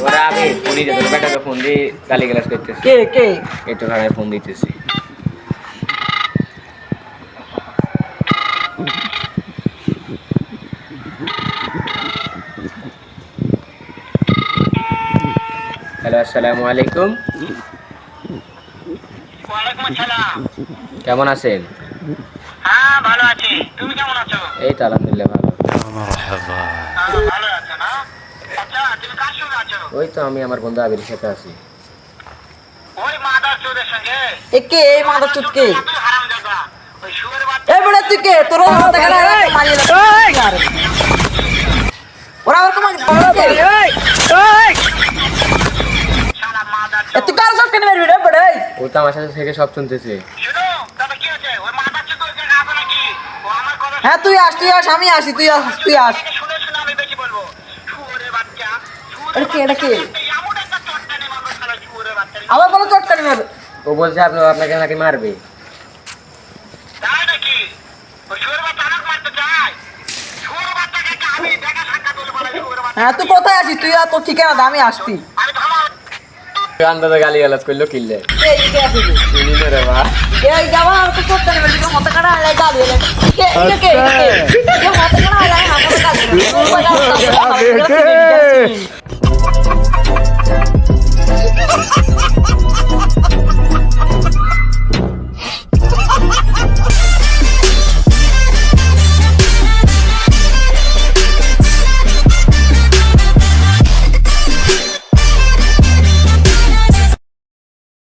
ওরা আমি ফোনই দিতে বেটাকে ফোন দিয়ে গালিগালাজ করতেছি। কে কে একটু খারাপ ফোন দিতেছি। হ্যালো, আসসালামু আলাইকুম। ওয়ালাইকুম আসসালাম। কেমন আছেন? হ্যাঁ ভালো আছি, তুমি কেমন আছো? এই তো আলহামদুলিল্লাহ ভালো। ভালো আছো না? আচ্ছা তুমি কার সঙ্গে আছো? ওই তো আমি আমার বন্ধু আবির সাথে আছি। ওই মাদার চোদের সঙ্গে? এ কে এই মাদার চুদ কে? তুই হারামজাদা, ওই শুয়োর বাচ্চা। এই বড় তুই কে? তোর হাতে গেলে মারিয়ে লাগবে। ওরা আর তোমাকে শালা মাদার এ তুই চোদ। কার সব কেন মারবি রে বড়? ও তো আমার সাথে থেকে সব শুনতেছে। শুনো, তবে কি হয়েছে? ওই মাদার চোদ ওই জায়গায় আছে নাকি? ও আমার কথা হ্যাঁ তুই আস আমি আসি তুই আস। শুনে শুনে আমি বেশি বলবো। শুয়োরের বাচ্চা, এটা কে, এটা কে? এমন একটা চটকানি মারবো শালা শুয়োরের বাচ্চা। আবার বলো চটকানি মারবে। ও বলছে আপনাকে নাকি মারবে। তাই নাকি? ওই শুয়োরের বাচ্চা আমাকে মারতে চায়? শুয়োরের বাচ্চাকে আমি দেখা সাক্ষাৎ বলে বলে শুয়োরের বাচ্চা। হ্যাঁ তুই কোথায় আছিস? তুই আর তোর ঠিকানা দে আমি আসছি। আমি থামা। আন্দাজে গালিগালাজ করলো কিনলে এই কে আসিস? চিনি না রে মা। এই যাবা আর তো চটকানি মারবি তো মত কাটা আলাই গালি এলে। কে কে কে কে মত কাটা আলাই হাতে কাটা।